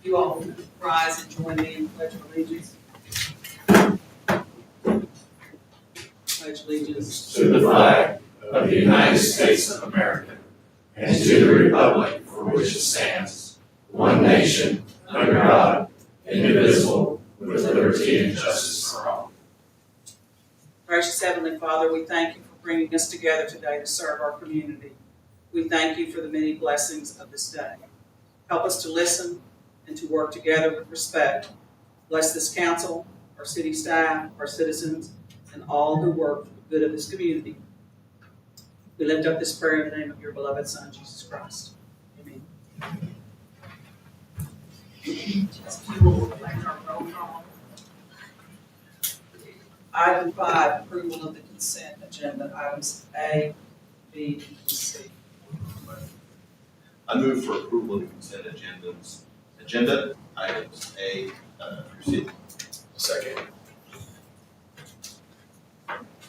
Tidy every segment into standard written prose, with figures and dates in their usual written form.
You all rise and join me in pledge of allegiance. Pledge allegiance To the flag of the United States of America and to the republic for which it stands, one nation, under God, indivisible, with liberty and justice for all. Gracious Heavenly Father, we thank you for bringing us together today to serve our community. We thank you for the many blessings of this day. Help us to listen and to work together with respect. Bless this council, our city staff, our citizens, and all who work for the good of this community. We lift up this prayer in the name of your beloved Son, Jesus Christ. Amen. Just a few will reflect our roll call. Item 5, approval of the consent agenda, items A, B, and C. I move for approval of the consent agenda items A through C. Second.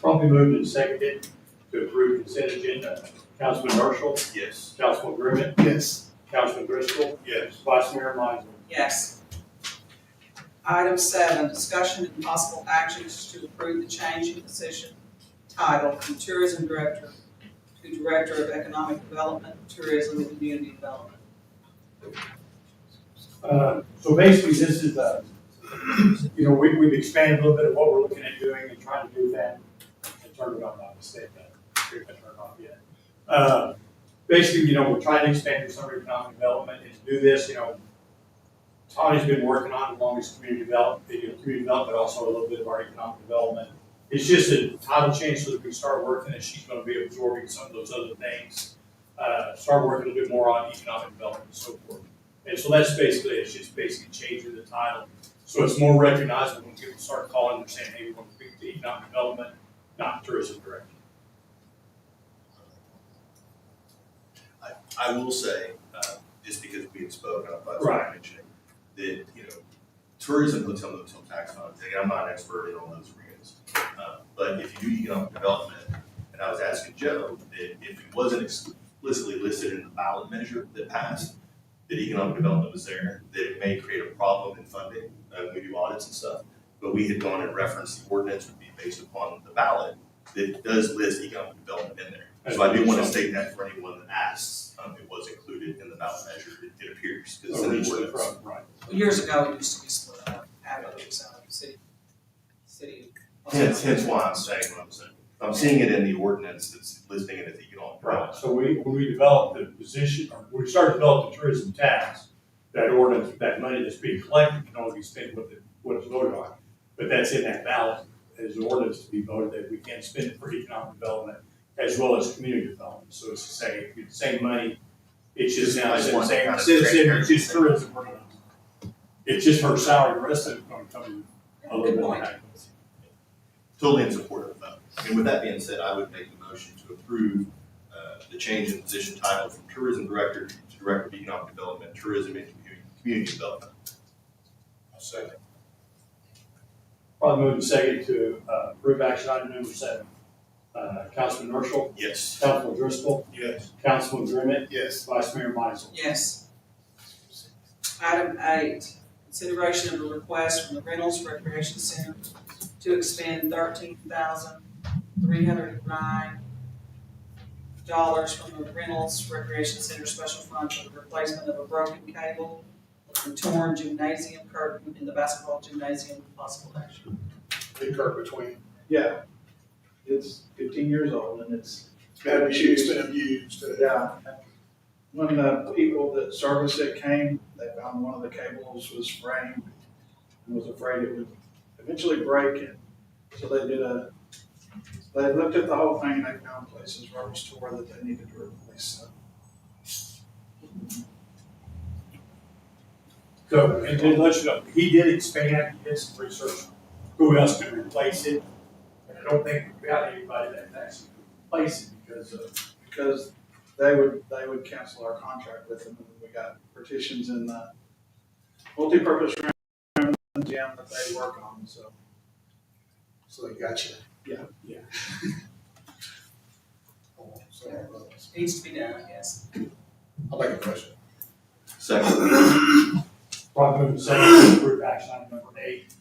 Probably moved and seconded to approve consent agenda. Councilman Marshall, Yes. Councilman Grimmett, Yes. Councilman Driscoll, Yes. Vice Mayor Meisel. Yes. Item 7, discussion and possible actions to approve the change in position title from Tourism Director to Director of Economic Development, Tourism, and Community Development. So basically, this is, we've expanded a little bit of what we're looking at doing and trying to do that. And turn it on, not mistake that. Turn it off yet. Basically, we're trying to expand the summer economic development and to do this, Tony's been working on along his community development, but also a little bit of our economic development. It's just a title change so that we can start working and she's gonna be absorbing some of those other things. Start working a little bit more on economic development and so forth. And so that's basically, it's just basically changing the title. So it's more recognizable when people start calling and saying, hey, we want to speak to economic development, not tourism director. I will say, just because we had spoken, I thought Right. mentioning that, tourism, hotel tax funds, again, I'm not an expert in all those areas. But if you do economic development, and I was asking Joe that if it wasn't explicitly listed in the ballot measure that passed, that economic development was there, that it may create a problem in funding when we do audits and stuff. But we had gone and referenced the ordinance would be based upon the ballot that does list economic development in there. So I do want to state that for anyone that asks, it was included in the ballot measure, it appears. 'Cause it's in the Originally ordinance. from, right. Years ago, it used to be split up, half of it was out of the city. Hence why I'm saying what I'm saying. I'm seeing it in the ordinance that's listing it as economic Right, development. so when we developed the position, or we started developing the tourism tax, that ordinance, that money that's being collected can only be spent what it's voted on. But that's in that ballot, as an ordinance to be voted, that we can't spend it for economic development as well as community development. So it's the same money, it's just now, I just want to same, kind of it's just tourism, it's just her salary, the rest of it's gonna come a little Good bit point. back. Totally in support of that. And with that being said, I would make the motion to approve the change in position title from tourism director to director of economic development, tourism and community development. Second. Probably moving second to approve action item number 7. Councilman Marshall, Yes. Councilman Driscoll, Yes. Councilman Grimmett, Yes. Vice Mayor Meisel. Yes. Item 8, consideration of a request from the Reynolds Recreation Center to expend $13,309 from the Reynolds Recreation Center Special Fund for the replacement of a broken cable and torn gymnasium curtain in the basketball gymnasium with possible action. Concur between. Yeah, it's 15 years old and it's Been abused, been abused. yeah. When the people that service it came, they found one of the cables was framed and was afraid it would eventually break it. So they looked at the whole thing and they found places where it was tore that they needed to replace. So, and then let you know, he did expand, he did some research, who else could replace it? And I don't think we've got anybody that can actually replace it Because they would cancel our contract with them and we got partitions in the multi-purpose room and the gym that they work on, so. So they got you. Yeah. Needs to be done, I guess. I'll make a motion. Second. Probably move second to approve action item number 8.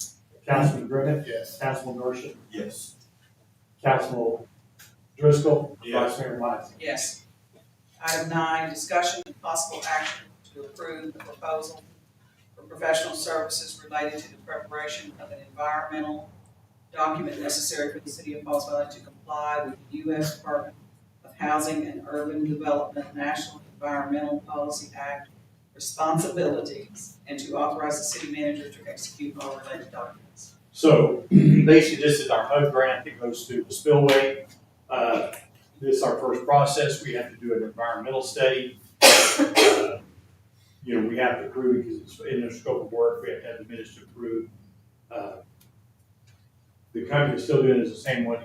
Councilman Grimmett? Yes. Councilman Mershon? Yes. Councilman Driscoll? Yes. Vice Mayor Wise? Yes. Item 9, discussion and possible action to approve the proposal for professional services related to the preparation of an environmental document necessary for the city of Falls Valley to comply with the U.S. Department of Housing and Urban Development National Environmental Policy Act responsibilities, and to authorize the city manager to execute all related documents. So basically, this is our HUD grant that goes through the spillway. This is our first process. We have to do an environmental study. We have to approve because it's in their scope of work. We have to have the minutes to approve. The company that's still doing it is the same one,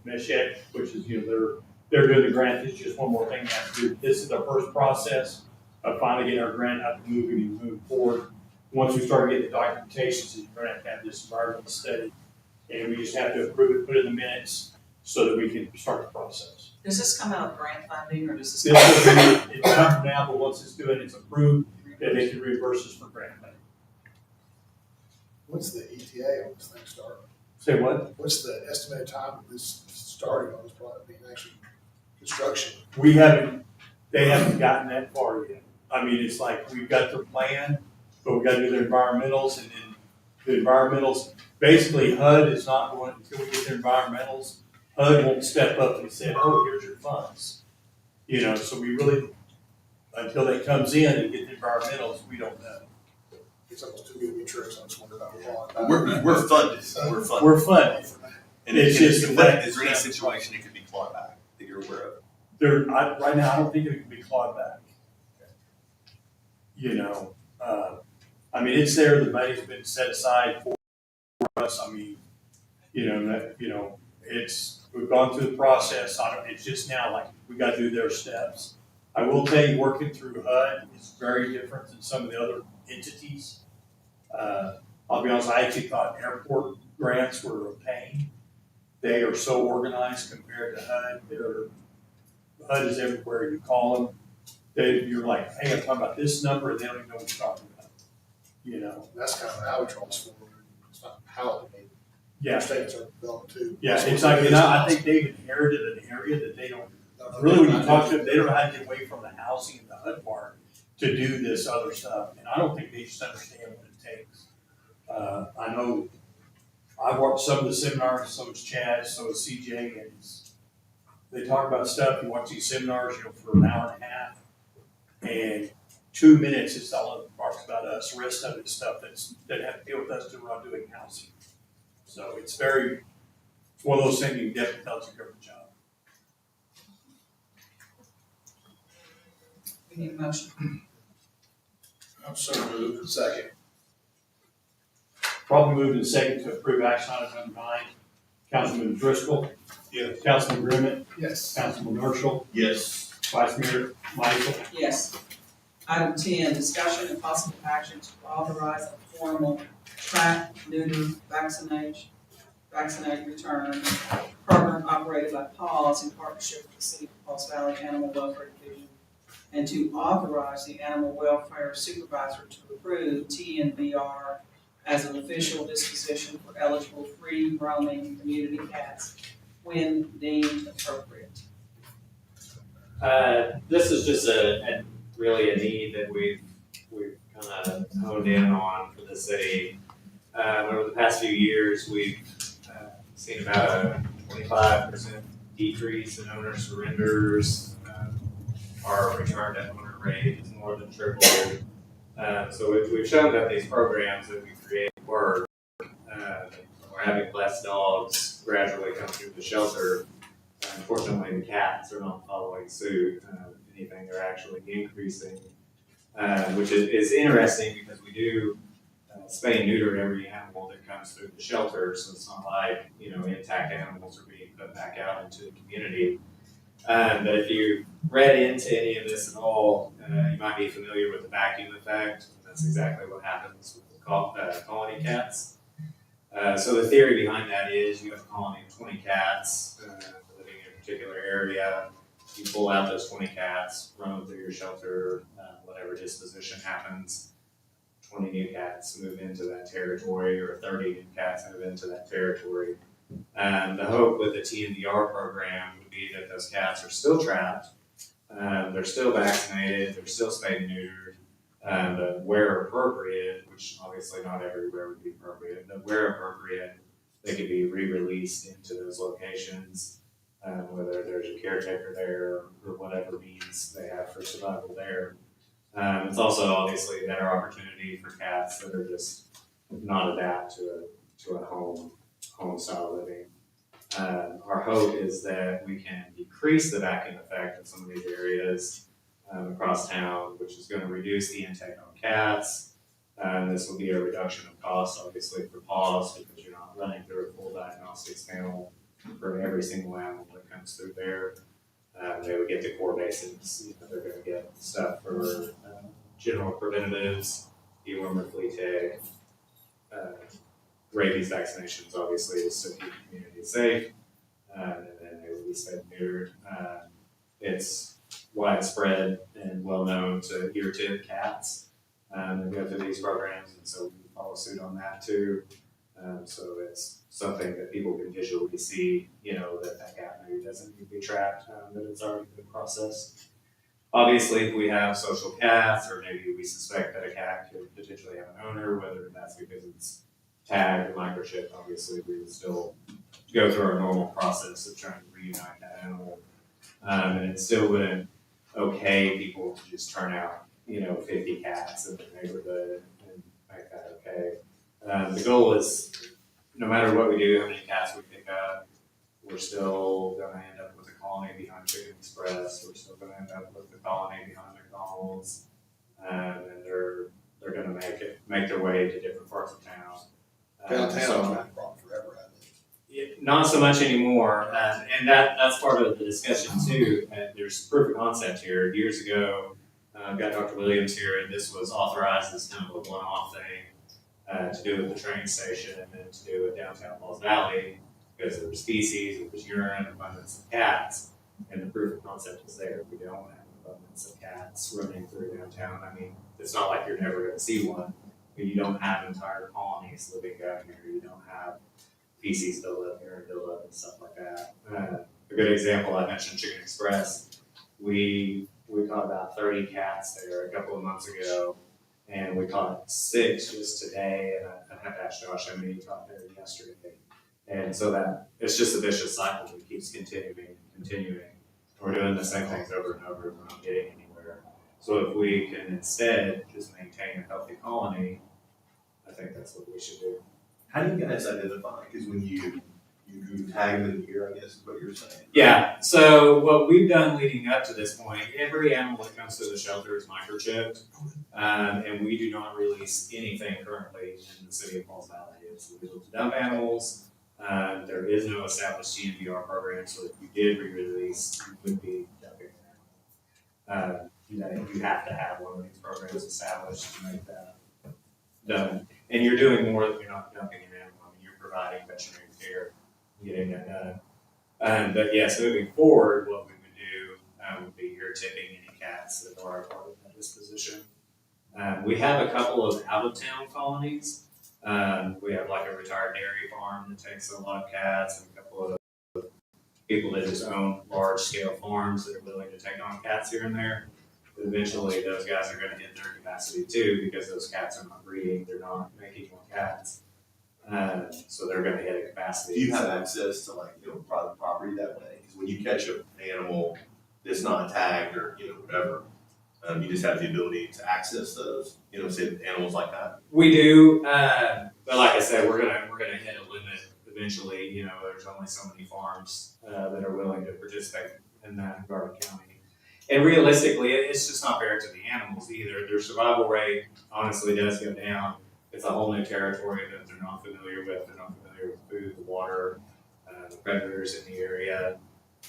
Meshek, which is, they're doing the grant. It's just one more thing we have to do. This is our first process of finally getting our grant out and moving forward. Once we start getting the documentation, so you're going to have this environmental study, and we just have to approve it, put it in the minutes, so that we can start the process. Does this come out of grant funding, or does this? This will be, it's come now, but once it's doing, it's approved, then they can reimburse us for grant money. What's the ETA on this thing starting? Say what? What's the estimated time of this starting on this project, being actually construction? They haven't gotten that far yet. I mean, it's like, we've got the plan, but we gotta do the environmentals, and then the environmentals, basically HUD is not going, until we get the environmentals, HUD won't step up and say, oh, here's your funds. So we really, until that comes in and get the environmentals, we don't know. It's almost too good to be true, so I just wondered about the law. We're funded, we're funded. We're funded. And It's just is the fact- there any situation it could be clawed back that you're aware of? Right now, I don't think it can be clawed back. It's there, the money's been set aside for us. We've gone through the process. It's just now like, we gotta do their steps. I will tell you, working through HUD is very different than some of the other entities. I'll be honest, I actually thought airport grants were a pain. They are so organized compared to HUD. HUD is everywhere. You call them, you're like, hey, I'm talking about this number, and they don't even know what you're talking about. That's kind of an albatross for them. It's not how they Yeah, states are developed too. yeah, it's like, I think they've inherited an area that they don't, really, when you talk to them, they don't know how to get away from the housing and the HUD part to do this other stuff, and I don't think they just understand what it takes. I know, I've watched some of the seminars, so is Chad, so is CJ, and they talk about stuff, you watch these seminars, for an hour and a half, and 2 minutes is all it talks about us, the rest of it's stuff that have to deal with us we're not doing housing. So it's one of those things you definitely tell it's a good job. We need a motion. I'm so moved. Second. Probably moved in second to approve action item number 9. Councilman Driscoll. Yes. Councilman Grimmett. Yes. Councilman Marshall. Yes. Vice Mayor Michael. Yes. Item 10, discussion and possible action to authorize a formal trap, neuter, vaccinate return program operated by PAWS in partnership with the City of Falls Valley Animal Welfare Division, and to authorize the Animal Welfare Supervisor to approve TNVR as an official disposition for eligible free roaming community cats when deemed appropriate. This is just really a need that we've kind of honed in on for the city. Over the past few years, we've seen about a 25% decrease in owner surrenders. Our return to owner rate is more than tripled. So we've shown that these programs that we create work. We're having less dogs gradually come through the shelter. Unfortunately, the cats are not following suit. If anything, they're actually increasing, which is interesting because we do spay and neuter every animal that comes through the shelter, so it's not like intact animals are being put back out into the community. But if you read into any of this at all, you might be familiar with the vacuum effect. That's exactly what happens with the colony cats. So the theory behind that is you have a colony of 20 cats living in a particular area. You pull out those 20 cats, run them through your shelter, whatever disposition happens. 20 new cats move into that territory or 30 new cats move into that territory. The hope with the TNVR program would be that those cats are still trapped, they're still vaccinated, they're still spayed and neutered, but where appropriate, which obviously not everywhere would be appropriate, but where appropriate, they could be re-released into those locations, whether there's a caretaker there or whatever means they have for survival there. It's also obviously a better opportunity for cats that are just not adapt to a home style living. Our hope is that we can decrease the vacuum effect of some of these areas across town, which is going to reduce the intake on cats. This will be a reduction of costs, obviously, for paws, because you're not running through a full diagnostics panel for every single animal that comes through there. They would get the core basics. They're going to get stuff for general preventatives, dewormer, flea tick, rabies vaccinations, obviously, just to keep the community safe. And then they would be spayed and neutered. It's widespread and well known to ear-tipped cats that go through these programs, and so we follow suit on that too. So it's something that people can visually see, that cat maybe doesn't need to be trapped, that it's already been processed. Obviously, if we have social cats, or maybe we suspect that a cat could potentially have an owner, whether that's because it's tagged or microchipped, obviously we would still go through our normal process of trying to reunite that animal. And it still wouldn't okay people to just turn out, 50 cats in the neighborhood and make that okay. The goal is, no matter what we do, how many cats we pick up, we're still going to end up with a colony behind Chicken Express. We're still going to end up with a colony behind McDonald's, and they're going to make their way to different parts of town. Downtown's So- been a problem forever, I think. Not so much anymore, and that's part of the discussion too. There's proof of concept here. Years ago, got Dr. Williams here, and this was authorized as kind of a one-off thing to do with the train station and to do with downtown Falls Valley, because there was feces, there was urine, abundance of cats, and the proof of concept is there. We don't have an abundance of cats running through downtown. I mean, it's not like you're never going to see one, but you don't have entire colonies living down here. You don't have feces build up, urine build up, and stuff like that. A good example, I mentioned Chicken Express. We caught about 30 cats there a couple of months ago, and we caught 6 just today, and I have to ask Josh how many he caught there yesterday. And so that it's just a vicious cycle that keeps continuing. We're doing the same things over and over, and we're not getting anywhere. So if we can instead just maintain a healthy colony, I think that's what we should do. How do you guys identify? Because when you tag them in the ear, I guess is what you're saying. Yeah, so what we've done leading up to this point, every animal that comes to the shelter is microchipped, and we do not release anything currently in the city of Falls Valley. It's illegal to dump animals. There is no established TNVR program, so if you did re-release, you would be dumping an animal. You have to have one of these programs established to make that done. And you're doing more than you're not dumping an animal. I mean, you're providing veterinary care, getting that done. But yes, moving forward, what we would do would be ear tipping any cats that are a part of that disposition. We have a couple of out-of-town colonies. We have like a retired dairy farm that takes a lot of cats, and a couple of people that just own large-scale farms that are willing to take on cats here and there. But eventually, those guys are going to hit their capacity too, because those cats are not breeding; they're not making more cats. So they're going to hit a capacity. Do you have access to private property that way? Because when you catch an animal that's not tagged or whatever, you just have the ability to access those. Say animals like that. We do, but like I said, we're gonna hit a limit eventually. There's only so many farms that are willing to participate in that in Garvin County. And realistically, it's just not fair to the animals either. Their survival rate honestly does go down. It's a whole new territory that they're not familiar with. They're not familiar with food, the water, the predators in the area,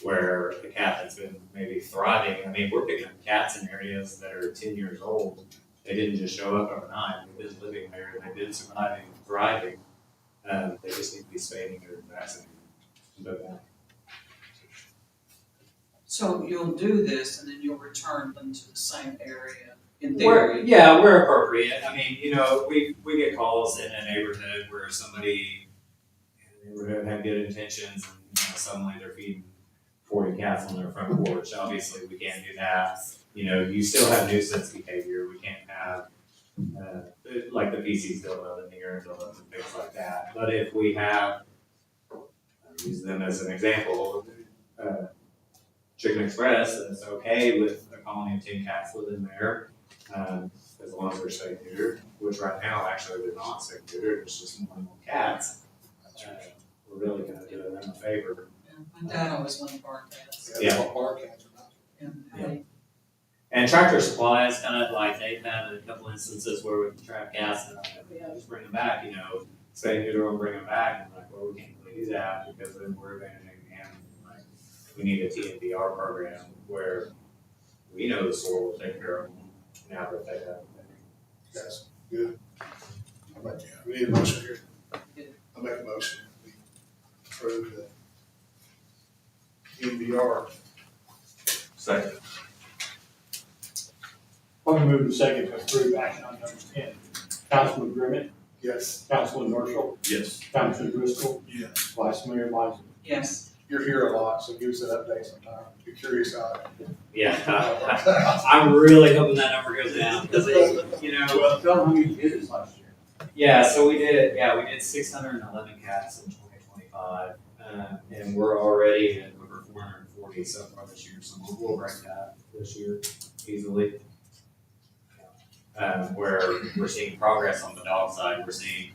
where the cat that's been maybe thriving. I mean, we're picking up cats in areas that are 10 years old. They didn't just show up overnight. They've been living there. They've been surviving, thriving. They just need to be spayed or vaccinated. So you'll do this and then you'll return them to the same area in theory. We're appropriate. I mean, we get calls in a neighborhood where somebody in the neighborhood had good intentions and, suddenly they're feeding 40 cats on their front porch. Obviously, we can't do that. You still have nuisance behavior. We can't have, like the feces buildup and the urine buildup and things like that. But if we have, I'll use them as an example, Chicken Express, that's okay with a colony of 10 cats within there, as long as they're spayed neutered, which right now, actually, they're not spayed neutered, it's just more and more cats. We're really gonna do them a favor. My dad always wanted bark cats. Yeah. Bark cats are not. Yeah. And Tractor Supply is kind of like, they've had a couple instances where we can trap cats and just bring them back, spay neuter and bring them back, and like, well, we can't really do that because then we're abandoning the animal. Like, we need a TNVR program where we know the soil will take care of them now that they have. Yes, good. We need a motion here. I'll make a motion. We approve the NVR. Second. I'm gonna move to second to approve action on number 10. Councilman Grimmett, Yes. Councilman Marshall, Yes. Councilman Driscoll, Yes. Vice Mayor Meisner. Yes. You're here a lot, so give us an update sometime. Be curious how it. Yeah, I'm really hoping that number goes down because Well, tell them how many you did this last year. so we did 611 cats in 2025, and we're already at over 440 so far this year, so we'll break that this year easily. Where we're seeing progress on the dog side, we're seeing,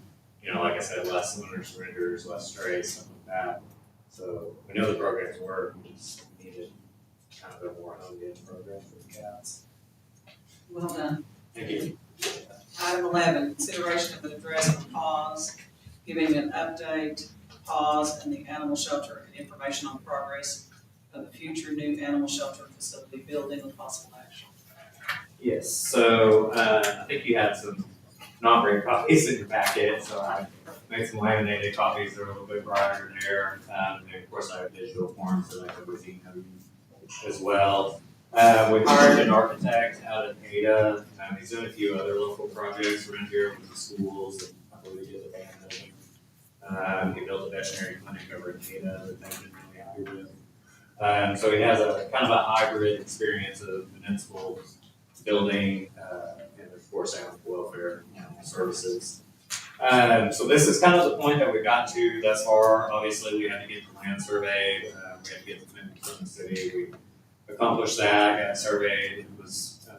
like I said, less owner surrenders, less strays, stuff like that. So we know the programs work, we just needed kind of a more honed-in program for the cats. Well done. Thank you. Item 11, consideration of an address on pause, giving an update, pause, and the animal shelter and information on progress of the future new animal shelter facility building with possible action. Yes, so I think you had some non-break copies in your packet, so I made some laminated copies that are a little bit brighter there. And of course, I have digital forms that I could receive as well. We hired an architect out of Ada. He's done a few other local projects around here with the schools, and I believe he did the band. He built a veterinary clinic over in Ada that they've been really happy with. So he has a kind of a hybrid experience of municipal building, and of course, animal welfare, animal services. So this is kind of the point that we got to thus far. Obviously, we had to get the land surveyed, we had to get the commitment from the city. We accomplished that, got surveyed. It was,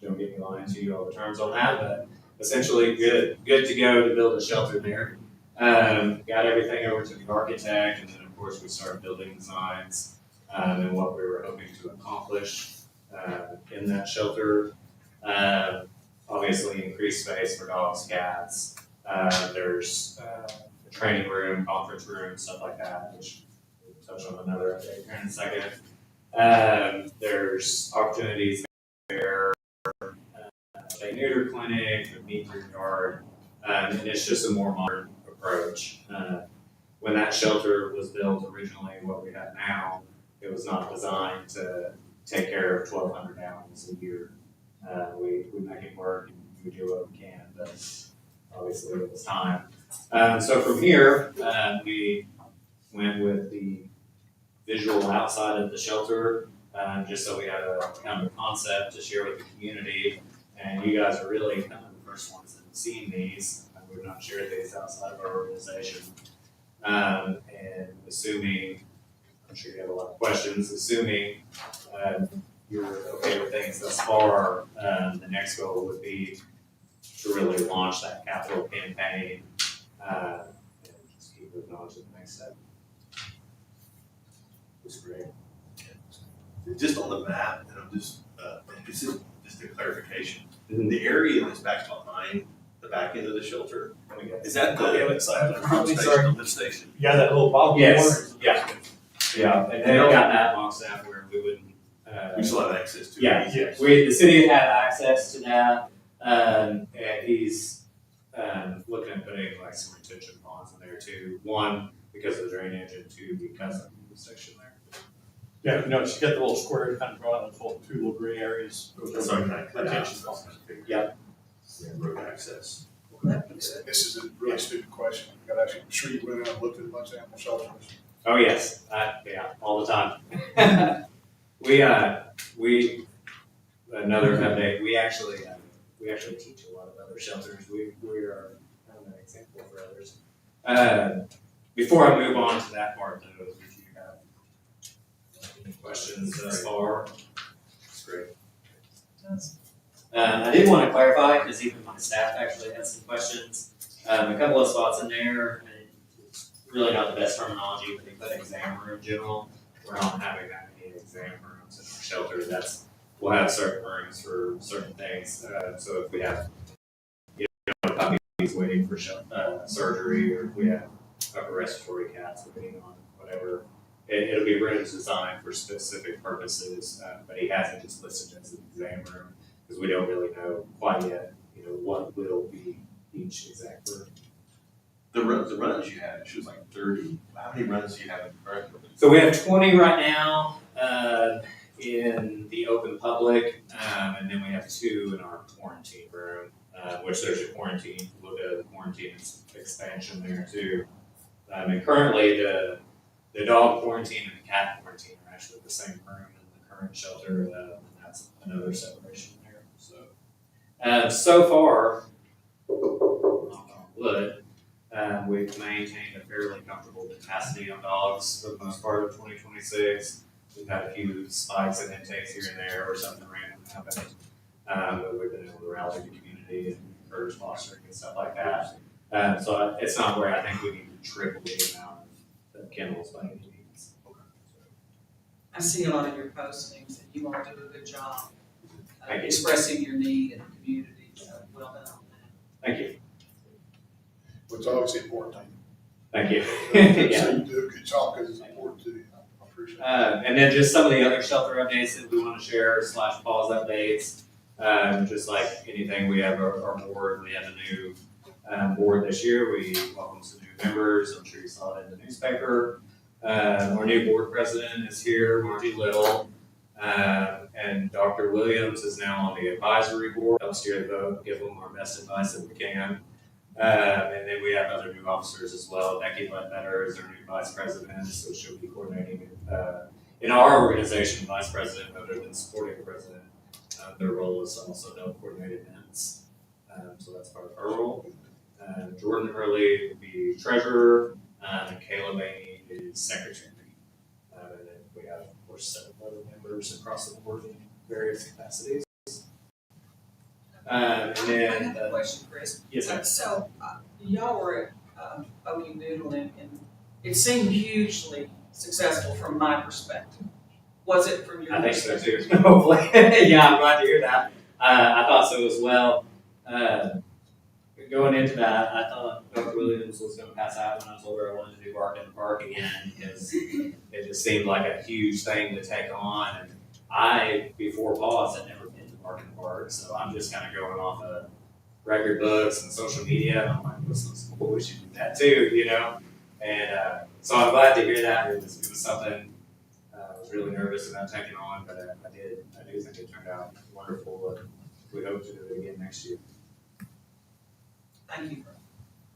don't get me lying to you all the terms on that, but essentially good to go to build a shelter there. Got everything over to the architect, and then of course we started building designs and what we were hoping to accomplish in that shelter. Obviously increased space for dogs, cats. There's a training room, conference room, stuff like that, which we'll touch on another update here in a second. There's opportunities there, a neuter clinic, a meat yard, and it's just a more modern approach. When that shelter was built originally, what we have now, it was not designed to take care of 1,200 animals a year. We make it work and we do what we can, but obviously it was time. So from here, we went with the visual outside of the shelter, just so we had a kind of a concept to share with the community. And you guys are really kind of the first ones that have seen these. We've not shared these outside of our organization. And assuming, I'm sure you have a lot of questions, assuming you're okay with things thus far, the next goal would be to really launch that capital campaign and just keep moving on to the next step. That's great. Just on the map, and I'm just, this is just a clarification. The area that's back behind the back end of the shelter, is that the lift station? Lift station? You got that little bottom Yes, yeah, and they got that boxed out where we wouldn't. We still have access to it? Yeah, Yes. the city had access to that, and he's looking at putting like some retention ponds in there too. One, because of the drainage, and two, because of the section there. Yeah, no, she's got the little square kind of drawn, those little two little gray areas. Those That's are what I cut out. retention ponds. Yeah, road access. This is a really stupid question. I gotta ask you, I'm sure you went out and looked at a bunch of animal shelters. Oh, yes, yeah, all the time. We, another update, we actually teach a lot of other shelters. We are kind of an example for others. Before I move on to that part, though, if you have any questions thus far? That's great. I did want to clarify, because even my staff actually had some questions. A couple of spots in there, and it's really not the best terminology, but they put exam room general. We're not having that many exam rooms in our shelter. We'll have certain rooms for certain things. So if we have, puppies waiting for surgery, or if we have upper respiratory cats waiting on whatever, it'll be rooms designed for specific purposes. But he has it just listed as an exam room, because we don't really know quite yet, what will be each exact room. The runs you had, she was like 30. How many runs do you have in current? So we have 20 right now in the open public, and then we have 2 in our quarantine room, which there's a little bit of quarantine expansion there too. And currently the dog quarantine and the cat quarantine are actually the same room in the current shelter, and that's another separation there. So far, knock on wood, we've maintained a fairly comfortable capacity on dogs for the most part of 2026. We've had a few spikes in intakes here and there, or something random happened, but we've been able to rally the community and encourage fostering and stuff like that. So it's not where I think we need to triple the amount of kennels by any means. I see a lot of your postings, and you all do a good job Thank you. expressing your need in the community, so well done on that. Thank you. Which is obviously important. Thank you. So Yeah. you do a good job because it's important to you. I appreciate it. And then just some of the other shelter updates that we want to share / pause updates. Just like anything, we have our board. We have a new board this year. We welcome some new members. I'm sure you saw it in the newspaper. Our new board president is here, Marty Little. And Dr. Williams is now on the advisory board. Helps steer the vote, give them our best advice that we can. And then we have other new officers as well. Becky Ledbetter is our new vice president, so she'll be coordinating in our organization, vice president, other than supporting the president. Their role is also to help coordinate events. So that's part of our role. Jordan Hurley will be treasurer, and Kayla Maney is secretary. And then we have, of course, 7 other members across the board in various capacities. And I then, have a question, Chris. yes, ma'am. So, y'all were at Okie Doodle, and it seemed hugely successful from my perspective. Was it from your I think so perspective? too. Hopefully, yeah, I'm glad to hear that. I thought so as well. Going into that, I thought Dr. Williams was going to pass out when I told her I wanted to do Bark in the Park again, because it just seemed like a huge thing to take on. And I, before pause, had never been to Bark in the Park, so I'm just kind of going off of record books and social media. And I'm like, this looks cool. We should do that too, And so I'm glad to hear that. It was something I was really nervous about taking on, but I do think it turned out wonderful. And we hope to do it again next year. Thank you for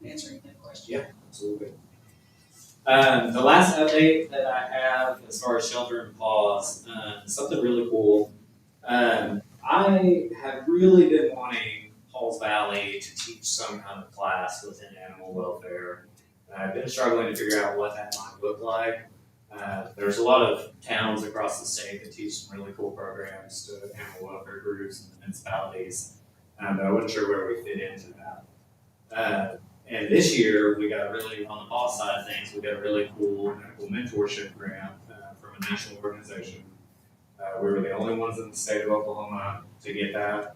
answering that question. Yeah, absolutely. The last update that I have as far as shelter and pause, something really cool. I have really been wanting Halls Valley to teach some kind of class within animal welfare. I've been struggling to figure out what that might look like. There's a lot of towns across the state that teach some really cool programs to animal welfare groups and municipalities, but I wasn't sure where we fit into that. And this year, we got really, on the pause side of things, we got a really cool medical mentorship grant from a national organization. We were the only ones in the state of Oklahoma to get that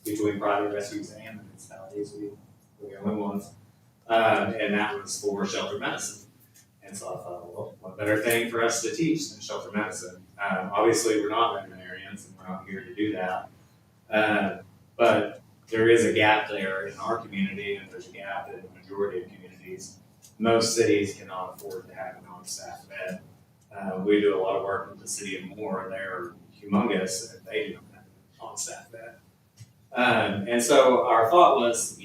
between private rescues and municipalities. We were the only ones. And that was for shelter medicine. And so I thought, well, what better thing for us to teach than shelter medicine? Obviously, we're not veterinarians and we're not here to do that. But there is a gap there in our community, and there's a gap in the majority of communities. Most cities cannot afford to have a non-staff vet. We do a lot of work with the city of Moore. They're humongous, and they do have on-staff vet. And so our thought was,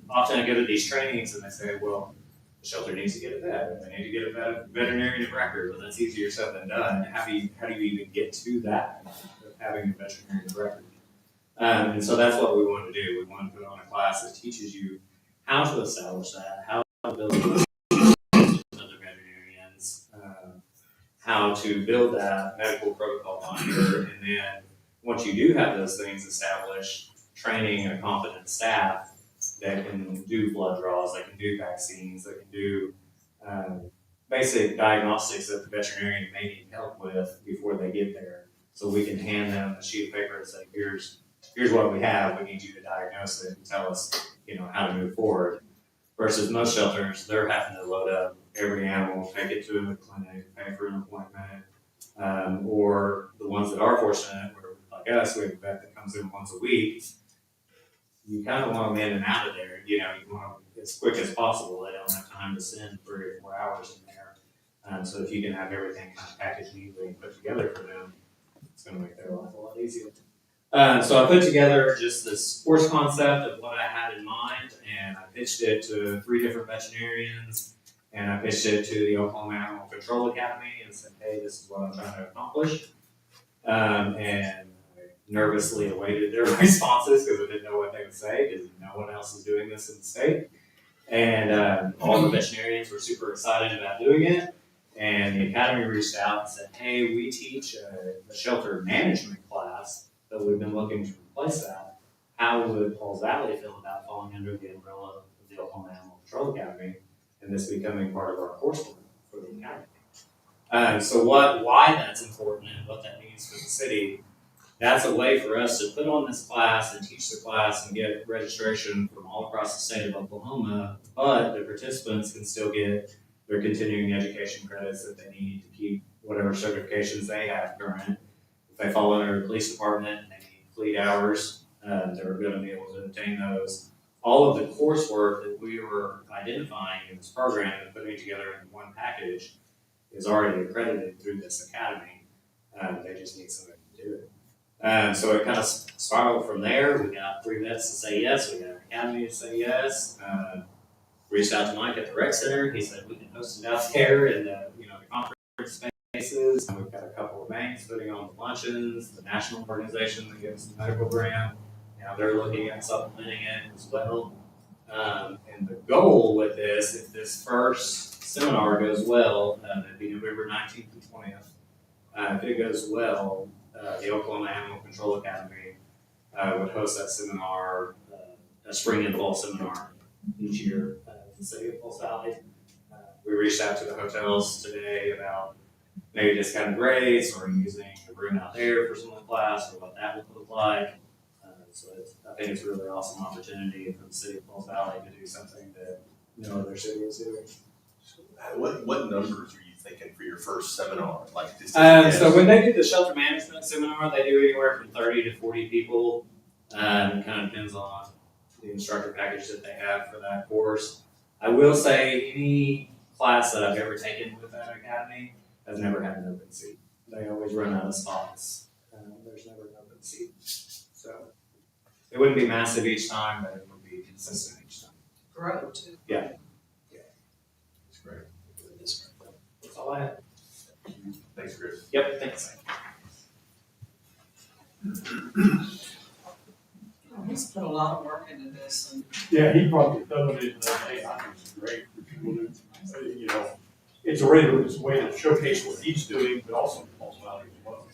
often I go to these trainings and they say, well, the shelter needs to get a vet, and they need to get a veterinarian of record. Well, that's easier said than done. How do you even get to that, of having a veterinarian of record? And so that's what we want to do. We want to put on a class that teaches you how to establish that, how to build other veterinarians, how to build that medical protocol binder, and then once you do have those things established, training a competent staff that can do blood draws, that can do vaccines, that can do basic diagnostics that the veterinarian may need help with before they get there. So we can hand them a sheet of paper and say, here's what we have. We need you to diagnose it and tell us, how to move forward. Versus most shelters, they're having to load up every animal, take it to a clinic, pay for an appointment, or the ones that are fortunate, like us, we have a vet that comes in once a week. You kind of want them in and out of there. You want them as quick as possible. They don't have time to spend 3 or 4 hours in there. So if you can have everything kind of packaged neatly and put together for them, it's going to make their life a lot easier. So I put together just this course concept of what I had in mind, and I pitched it to 3 different veterinarians, and I pitched it to the Oklahoma Animal Control Academy and said, hey, this is what I'm trying to accomplish. And nervously awaited their responses because I didn't know what they would say because no one else is doing this in the state. And all the veterinarians were super excited about doing it. And the academy reached out and said, hey, we teach a shelter management class, but we've been looking to replace that. How would Pauls Valley feel about falling under the umbrella of the Oklahoma Animal Control Academy and this becoming part of our coursework for the academy? So why that's important and what that means for the city, that's a way for us to put on this class and teach the class and get registration from all across the state of Oklahoma, but the participants can still get their continuing education credits that they need to keep whatever certifications they have current. If they fall under the police department and they need fleet hours, they're going to be able to obtain those. All of the coursework that we were identifying in this program and putting together in one package is already accredited through this academy. They just need somebody to do it. So it kind of spiraled from there. We got 3 vets to say yes. We got an academy to say yes. Reached out to Mike at the rec center. He said we can host it out there in the conference spaces. And we've got a couple of banks putting on the luncheons. The national organization that gives the medical grant. Now they're looking at supplementing it as well. And the goal with this, if this first seminar goes well, it'd be November 19th and 20th. If it goes well, the Oklahoma Animal Control Academy would host that seminar, a spring and fall seminar each year in the city of Pauls Valley. We reached out to the hotels today about maybe discounted rates or using a room out there for some of the class or what that would look like. So I think it's a really awesome opportunity for the city of Pauls Valley to do something that no other city is doing. What numbers are you thinking for your first seminar? So when they do the shelter management seminar, they do anywhere from 30 to 40 people. It kind of depends on the instructor package that they have for that course. I will say any class that I've ever taken with that academy has never had an open seat. They always run out of spots. There's never an open seat. So it wouldn't be massive each time, but it would be consistent each time. Grow too. Yeah. That's great. That's all I have. Thanks, Chris. Yep, thanks. He's put a lot of work into this, and Yeah, he probably done it in the day. I think it's great for people to, it's a way to showcase what he's doing, but also Pauls Valley as well.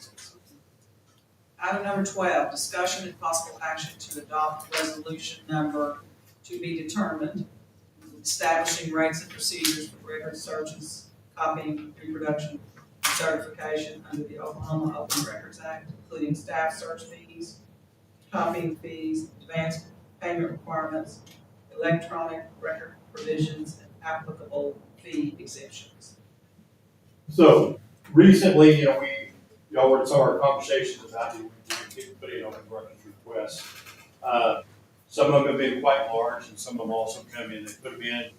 item number 12, discussion and possible action to adopt resolution number to be determined, establishing rates and procedures for record searches, copying, reproduction, and certification under the Oklahoma Open Records Act, including staff search fees, copying fees, advanced payment requirements, electronic record provisions, and applicable fee exemptions. So recently, y'all were in some of our conversations about putting open records requests. Some of them have been quite large, and some of them also come in, they put them in,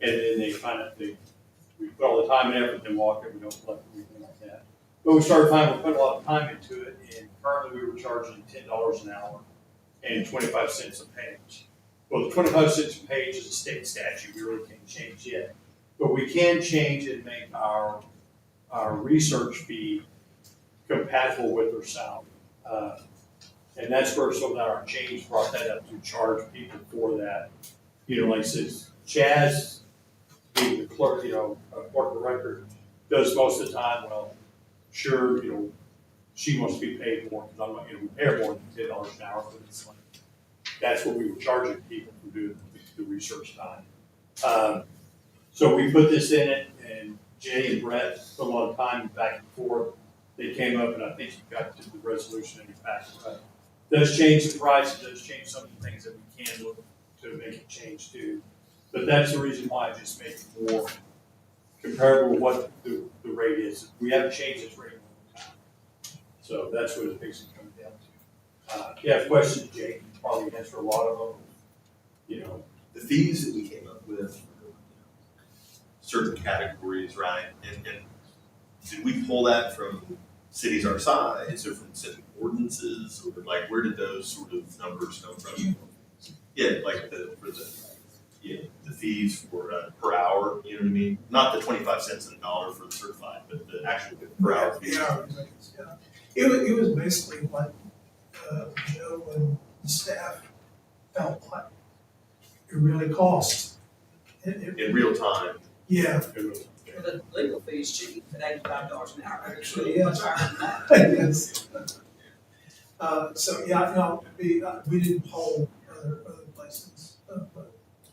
and then we put all the time and effort, then walk it, we don't collect anything like But we started finding we put a lot of time into it, and currently we were charging $10 an hour and 25 cents a page. Well, the 25 cents a page is a state statute, we really can't change yet. But we can change and make our research fee compatible with their salary. And that's where some of our change brought that up to charge people for that. You know, like I said, Chaz, being the clerk, clerk of record, does most of the time, well, sure, she wants to be paid more, because I'm not, we pay her more than $10 an hour, but it's like, that's what we were charging people for doing the research time. So we put this in it, and Jay and Brett put a lot of time back and forth. They came up, and I think you got to the resolution in your packet. Does change the price, it does change some of the things that we can look to make it change too. But that's the reason why I just make it more comparable to what the rate is. We haven't changed this rate in a long time. So that's what it basically comes down to. If you have questions, Jay can probably answer a lot of them. The fees that we came up with, certain categories, right? And did we pull that from cities our size, or from city ordinances, or like where did those sort of numbers come from? Yeah, like the fees for per hour, you know what I mean? Not the 25 cents and $1 for the certified, but the actual per hour fee. Yeah. It was basically what Joe and the staff felt like it really cost. In real time. Yeah. Well, the legal fee's cheap at $85 an hour. Actually, Much yes. higher than that. Yes. So, yeah, no, we didn't poll other places, but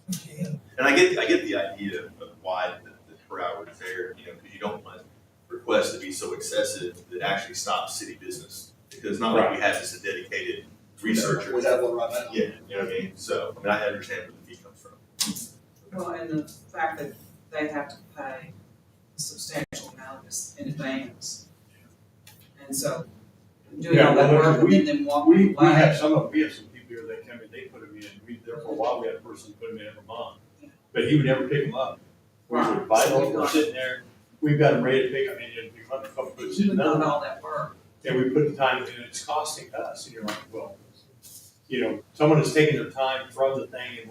we can. And I get the idea of why the per hour is there, because you don't want requests to be so excessive that actually stops city business. Because not like we have this a dedicated researcher. We have one right now. Yeah, you know what I mean? So, I understand where the fee comes from. Well, and the fact that they have to pay a substantial amount in advance. And so, doing all that work and then walking We have away. some people here that come in, they put them in, there for a while, we had a person put them in every month. But he would never pick them up. We would buy them, we're sitting there, we've got them ready to pick, we want a couple puts in Even another doing one. all that work. And we put the time in, and it's costing us, and you're like, well, someone is taking their time from the thing, and,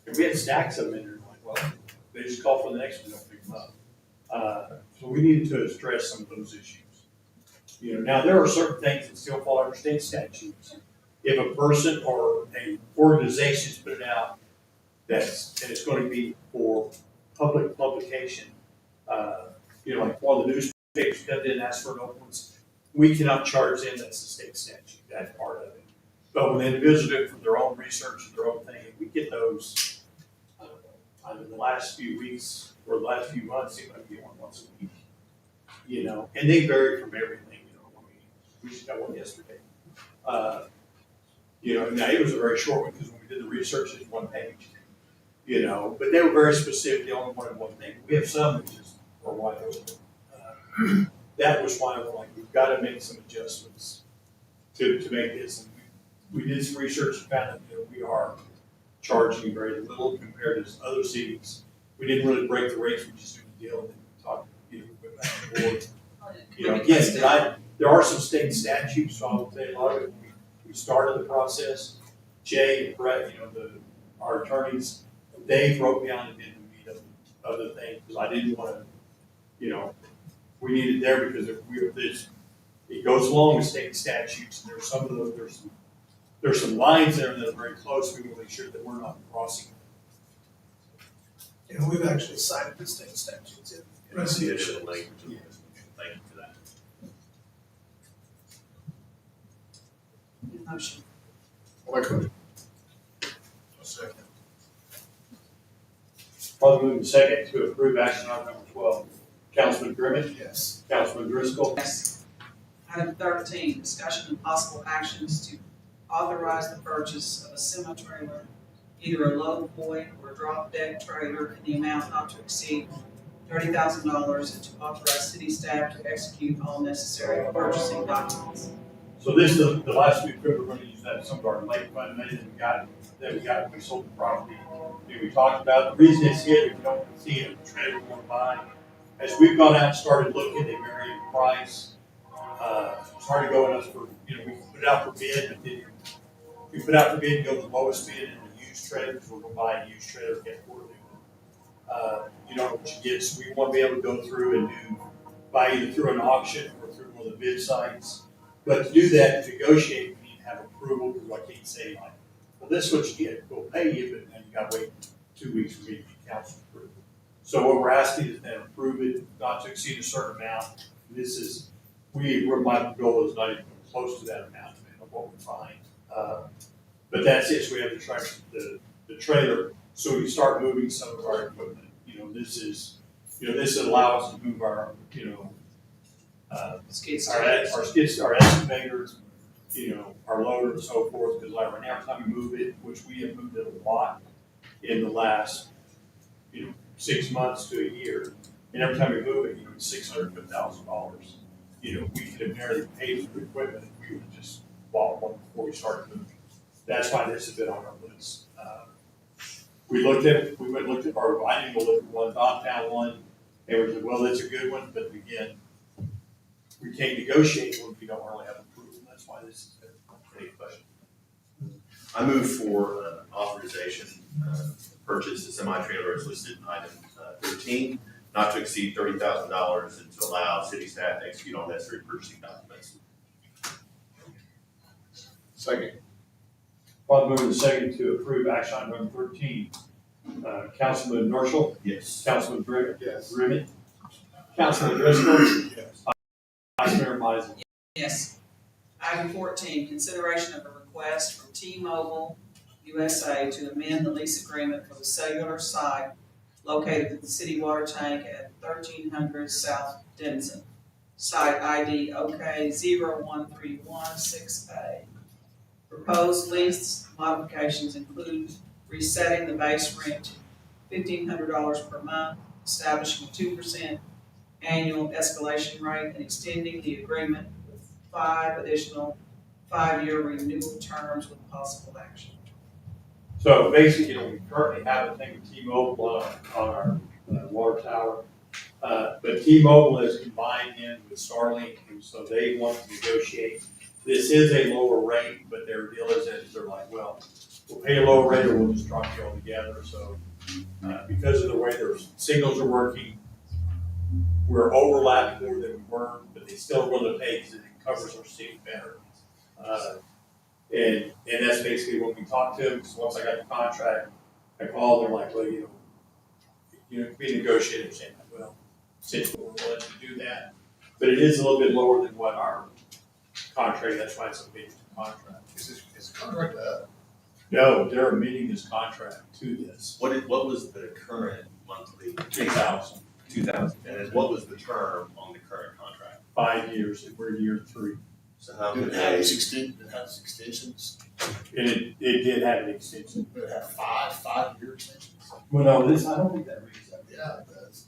if we had stacks of them in there, like, well, they just call for the next one, don't pick them up. So we needed to address some of those issues. Now there are certain things that still fall under state statutes. If a person or a organization is putting out and it's going to be for public publication, like one of the newspapers comes in and asks for an openness, we cannot charge them, that's the state statute, that's part of it. But when individuals do it for their own research, their own thing, we get those, in the last few weeks or the last few months, they might get one once a week. And they vary from everything, we just got one yesterday. Now it was a very short one because when we did the research, it was 1 page. But they were very specific, they only wanted one thing. We have some that just are wide open. That was why we're like, we've got to make some adjustments to make this. And we did some research and found that we are charging very little compared to other cities. We didn't really break the rates, we just did the deal and then we talked, we went back and forth. Again, there are some state statutes, so I will tell you a lot of it. We started the process. Jay and Brett, our attorneys, they broke down and did the meat of the thing, because I didn't want to, we needed there because it goes along with state statutes, and there's some of those, there's some lines there that are very close, we want to make sure that we're not crossing. We've actually cited the state statutes in And I see it in resolution. the language of the resolution. Thank you for that. Motion. I'll make a motion. A second. Probably moving second to approve action item number 12. Councilman Grimmett, Yes. Councilman Driscoll, Yes. Item 13, discussion and possible actions to authorize the purchase of a semi-trailer, either a low boy or drop deck trailer in the amount not to exceed $30,000, and to authorize city staff to execute all necessary purchasing documents. So this is the last week, we're going to use that, some of our lake fund money that we got, we sold the property. We talked about, the reason it's here, if you don't see it, trailer we want to buy, as we've gone out and started looking, they vary in price. It's hard to go in us for, we can put it out for bid, but then we put out for bid and go the lowest bid in the used trailer, because we're gonna buy a used trailer, get quarterly. You don't know what you get, so we want to be able to go through and buy either through an auction or through one of the bid sites. But to do that, to negotiate, we need to have approval, because I can't say like, well, this is what you get, we'll pay you, but then you gotta wait 2 weeks for me to get council approval. So what we're asking is that approve it, not to exceed a certain amount. This is, my goal is not even close to that amount, depending on what we find. But that's it, so we have to try the trailer, so we can start moving some of our equipment. This will allow us to move our, Skid our steer. skids, our excavators, our loader and so forth, because like right now, every time we move it, which we have moved it a lot in the last, 6 months to a year, and every time we move it, it's $600,000. We could have barely paid for the equipment if we would have just bought one before we started moving. That's why this has been on our list. We went and looked at, or I didn't go look at one, Don found one, and we said, well, that's a good one, but again, we can't negotiate when we don't really have approval. That's why this is a question. I move for authorization, purchase a semi-trailer as listed in item 13, not to exceed $30,000, and to allow city staff to execute all necessary purchasing documents. Second. Probably moving the second to approve action item number 13. Councilman Marshall, Yes. Councilman Brick, Yes. Rimmon, Councilman Driscoll, Yes. Vice Mayor Meisel. Yes. Item 14, consideration of a request from T-Mobile USA to amend the lease agreement for the cellular site located at the city water tank at 1300 South Denison. Site ID OK01316A. Proposed lease modifications include resetting the base rent to $1,500 per month, establishing a 2% annual escalation rate, and extending the agreement with 5 additional 5-year renewal terms with possible action. So basically, we currently have a thing with T-Mobile on our water tower. But T-Mobile has combined in with Starlink, and so they want to negotiate. This is a lower rate, but their deal is that they're like, well, we'll pay a lower rate or we'll just drop you all together. So because of the way their signals are working, we're overlapping more than we were, but they still want to pay because it covers our city better. And that's basically when we talked to them, because once I got the contract, I called, they're like, well, we negotiated, saying, well, since we're willing to do that, but it is a little bit lower than what our contract, that's why it's a big contract. Is the contract up? No, they're amending this contract to this, What was the current monthly? 2,000, 2,000. And then what was the term on the current contract? 5 years, and we're in year 3. So how Did could it have they? extensions? And it did have an extension. Did it have five-year extensions? Well, no, I don't think that reads that. Yeah, it does.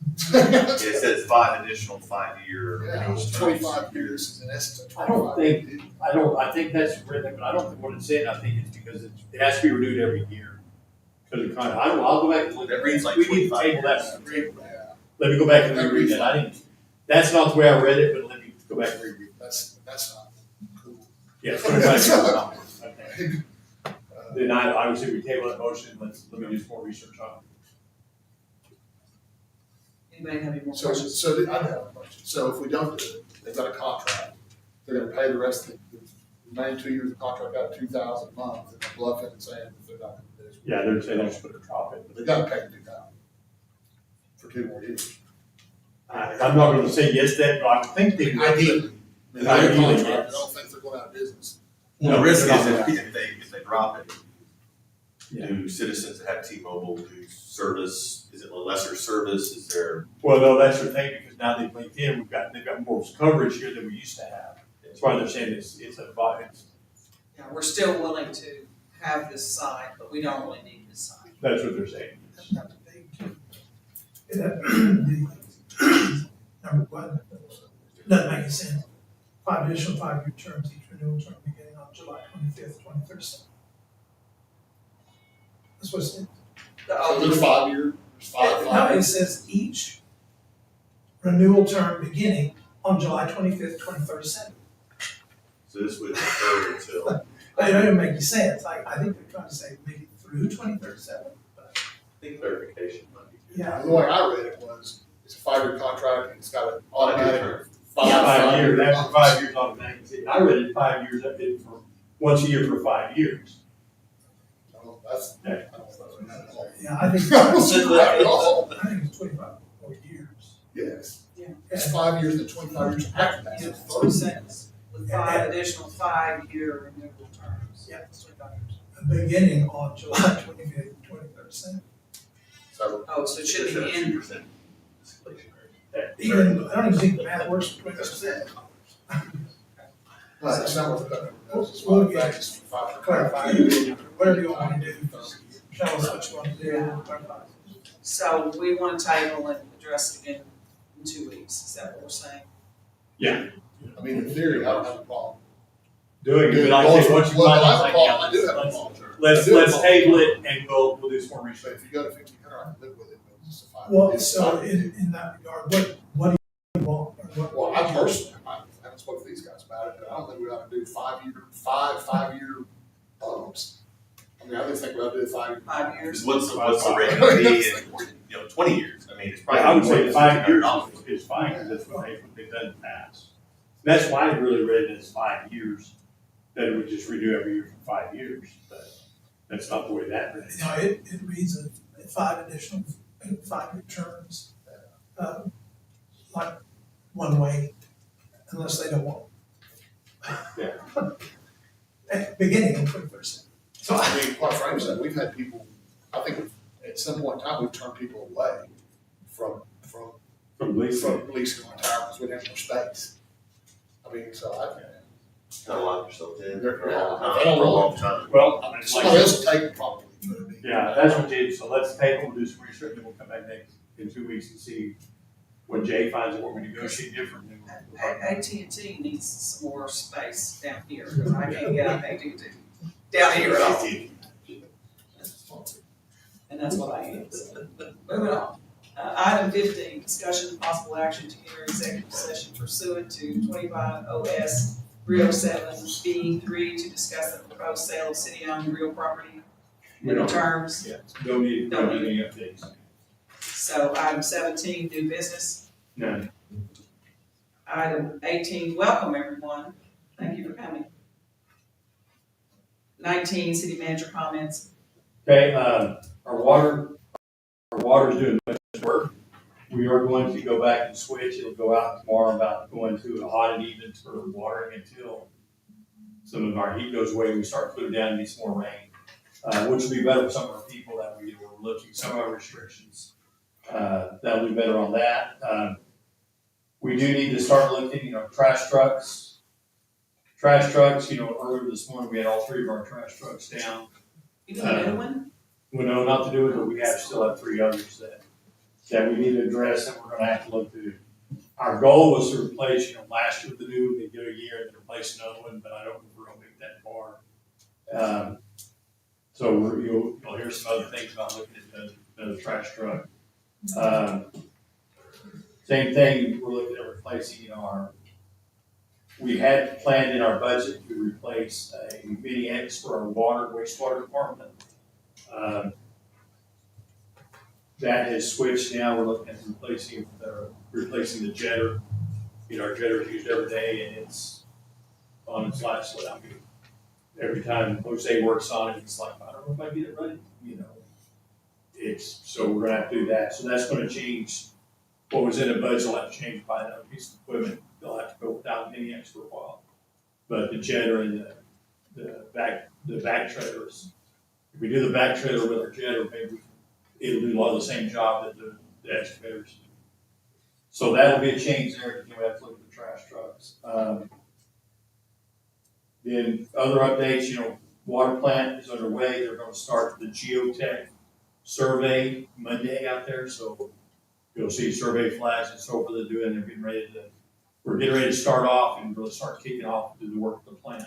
It says 5 additional 5-year Yeah, renewal terms. 25 years is in essence a I don't 25. think, I think that's written, but I don't think what it's saying, I think it's because it has to be renewed every year. Because it kind of, I'll go back and look. That reads like We need to 25 table that. years. Yeah, Let me go back and reread that. I didn't, that's not the way I read it, but let me go back and reread it. that's not cool. Yeah, 25 years. Okay. Then I would say we table that motion, let me do some more research on Anybody have any more So, questions? so I have a question. So if we don't do it, they've got a contract, they're gonna pay the rest of the remaining 2 years of contract out $2,000 a month, and they're bluffing and saying that they're not gonna do this. it. Yeah, they're saying they're just gonna drop it. But they gotta pay the $2,000 for 2 more years. I'm not gonna say yes to that, but I think they. Ideally. They're Ideally, contract, yes. I don't think they're going out of business. The No, risk they're is not. if they drop it, Yeah. do citizens that have T-Mobile do service, is it a lesser service, is there? Well, no, that's the thing, because now they've linked in, they've got more coverage here than we used to have. That's why they're saying it's a, Yeah, we're still willing to have this site, but we don't really need this site. that's what they're saying. That's not the big. The number one, doesn't make any sense. 5 additional 5-year terms, each renewal term beginning on July 25th, 2037. That's what it says. The So there's old, 5 year, there's five No, years. it says each renewal term beginning on July 25th, 2037. So this would occur until, It doesn't make any sense. I think they're trying to say maybe through 2037. But I think clarification might be good. yeah, The way I read it was, it's a 5-year contract and it's got an automatic term. 5 years, year. after 5 years automatic. See, I read it 5 years, I did it for once a year for 5 years. No, that's, I Yeah. don't know. yeah, I think I don't see that at all. I think it's 25 more years. Yes, Yeah. it's 5 years and 25 years after that. It's 40 cents with 5 additional 5-year renewable terms. Yeah. It's 25 years. Beginning on July 25th, 2037. So, Oh, so it should be in, 2% escalation rate. Even, I don't even think the math works for 20%. but it's not what the number does, it's We'll what get it's 5 Clarify, whatever you want to do, tell us what you want to do, clarify. so we want to table and address it again in 2 weeks. Is that what we're saying? I mean, in theory, I don't have a problem. Doing it, but I think once you Well, find I out, have a problem, I like, do have a let's, problem. let's table it and we'll do some more So research. if you go to 1,500, I can live with it, but it's just a 5. Well, it's so five. in that regard, what do you want? Or what- Well, I personally, I haven't spoken to these guys about it, but I don't think we ought to do 5-year bumps. I mean, I just think we ought to do 5 years. 5 years? What's the rate gonna be in, 20 years? I mean, it's probably. I would more say than 5 years $600. is fine, because that's what they've done in the past. That's why I really read it as 5 years, that it would just renew every year for 5 years, but that's not the way that read. You know, it reads a 5 additional, 5-year terms, like one way, unless they don't want. Yeah. Beginning in 2037. So I mean, quite frankly, we've had people, I think at some point in time, we've turned people away from From leasing. leasing on tire because we didn't have more space. I mean, so Gotta lock yourself in They're- for a long yeah, time, I don't for a know. long time. Well, I mean, it's somebody like, else will take it probably. but I mean- yeah, that's what Jay, so let's table, we'll do some research, and we'll come back in 2 weeks and see when Jay finds out what we negotiate different. then we'll- AT&T needs some more space down here, because I can't get out AT&T down here at all. And that's what I am. Moving on. Item 15, discussion and possible action to enter executive session pursuant to 25 OS 307B3 to discuss the proposed sale of city-owned real property We in the don't, terms. yeah, don't need any updates. So item 17, new business. None. Item 18, welcome everyone. Thank you for coming. 19, city manager comments. Okay, our water's doing much work. We are going to go back and switch. It'll go out tomorrow about going to a hot and even for watering until some of our heat goes away. We start cooling down and get some more rain, which will be better for some of our people that we're looking, some of our restrictions. That'll be better on that. We do need to start looking, trash trucks. Trash trucks, earlier this morning, we had all 3 of our trash trucks down. You need a new one? Well, no, not to do it, but we still have 3 others that we need to address and we're gonna have to look to. Our goal was to replace, last year with the new, they get a year and then replace another one, but I don't know if we're gonna make that far. So you'll hear some other things about looking at the trash truck. Same thing, we're looking at replacing we had planned in our budget to replace a mini X for our wastewater department. That has switched now, we're looking at replacing the jetter. Our jetter is used every day and it's on its last leg. I mean, every time Jose works on it, it's like, I don't know if I get it right, so we're gonna have to do that. So that's gonna change, what was in the budget will have to change by another piece of equipment. They'll have to go without mini X for a while. But the jetter and the back trailers, if we do the back trailer with our jetter, maybe it'll do a lot of the same job that the excavators do. So that'll be a change there, then we have to look at the trash trucks. Then other updates, water plant is underway, they're gonna start the geotech survey Monday out there, so you'll see survey flags and so forth they're doing, we're getting ready to start off and really start kicking off to do the work of the plant.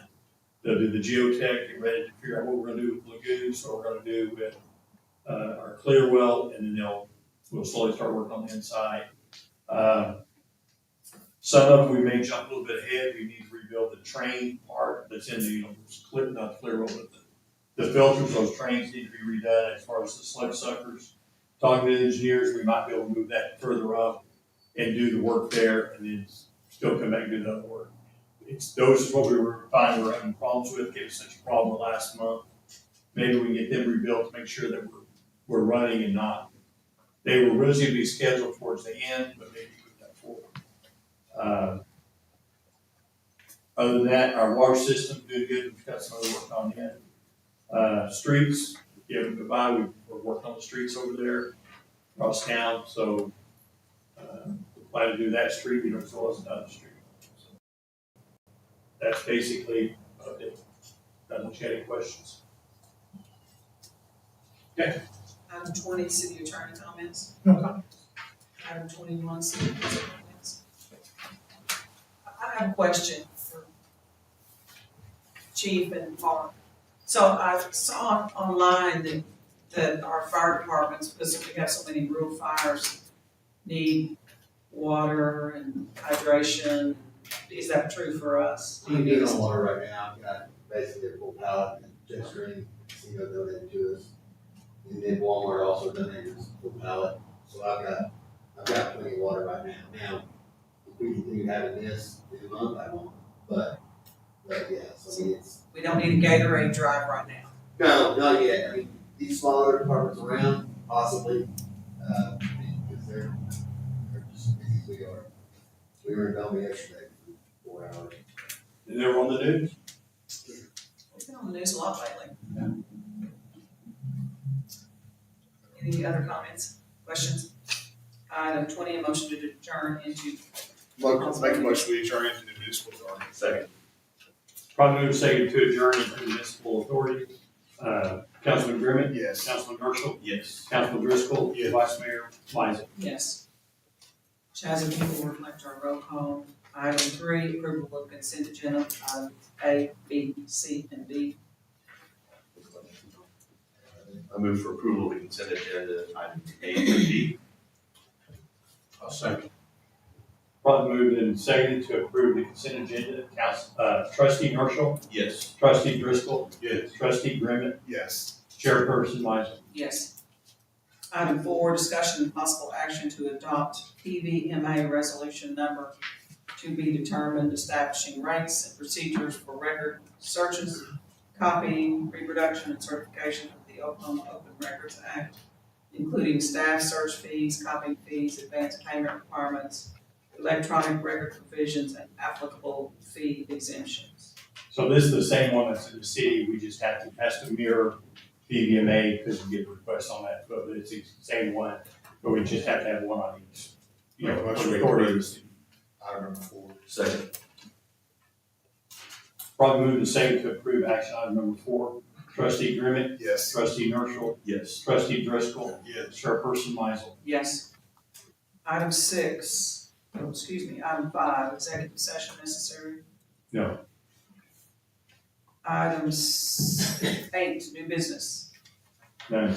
They'll do the geotech, get ready to figure out what we're gonna do with lagoons, what we're gonna do with our clear well, and then we'll slowly start working on the inside. Some of them we may jump a little bit ahead, we need to rebuild the train part that's in the, clear, not clear over the filters, those trains need to be redone as far as the slug suckers. Talking to the engineers, we might be able to move that further up and do the work there and then still come back and do the other work. Those is what we were finding we're having problems with, gave us such a problem last month. Maybe we can get them rebuilt to make sure that we're running and not. They were originally to be scheduled towards the end, but maybe move that forward. Other than that, our water system doing good. We've got some other work on yet. Streets, goodbye. We're working on the streets over there across town. So we plan to do that street, as well as another street. So that's basically it. Doesn't you have any questions? Okay. Item 20, city attorney comments. No comments. Item 21, city council comments. I have a question for Chief and Mark. So I saw online that our fire departments, because we have so many rural fires, need water and hydration. Is that true for us? I'm good on water right now. I've got basically a full pallet and Jet Stream, Casino donated to us. And then Walmart also donated us a full pallet. So I've got plenty of water right now. Now, if we continue having this in a month, I won't. But yeah, so I mean, We don't need a Gatorade drive right now. no, not yet. I mean, these smaller departments around, possibly, because they're just as busy as we are. We were in Bellevue yesterday for 4 hours. And they were on the news. It's been on the news a lot lately. Any other comments, questions? Item 20, a motion to adjourn into. Make a motion to adjourn into the municipal authority. Second. Probably move second to adjourn into the municipal authority. Councilman Grimmett? Yes. Councilman Marshall? Yes. Councilman Driscoll? Yes. Vice Mayor Mizel? Yes. Chaz, will reflect our roll call. Item 3, approval of consent agenda, items A, B, C, and D. I move for approval of the consent agenda, items A through D. I'll second. Probably moved and seconded to approve the consent agenda. Trustee Marshall? Yes. Trustee Driscoll? Yes. Trustee Grimmett? Yes. Chairperson Mizel? Yes. Item 4, discussion and possible action to adopt PVMA resolution number to be determined, establishing rates and procedures for record searches, copying, reproduction, and certification of the Oklahoma Open Records Act, including staff search fees, copying fees, advanced payment requirements, electronic record provisions, and applicable fee exemptions. So this is the same one that's in the city. We just has to mirror PVMA because we get requests on that, but it's the same one, but we just have to have one on each. For the authority of the city. Item number 4. Second. Probably move the same to approve action item number 4. Trustee Grimmett? Yes. Trustee Marshall? Yes. Trustee Driscoll? Yes. Chairperson Mizel? Yes. Item 5, executive session necessary. No. Item 8, new business. None.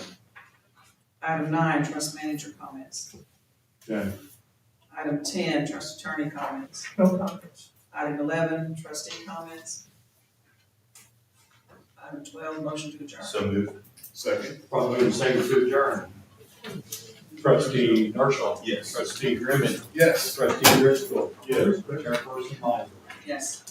Item 9, trust manager comments. None. Item 10, trust attorney comments. No comments. Item 11, trustee comments. Item 12, motion to adjourn. So moved. Second. Probably move the same to adjourn. Trustee Marshall? Yes. Trustee Grimmett? Yes. Trustee Driscoll? Yes. Chairperson Mizel? Yes.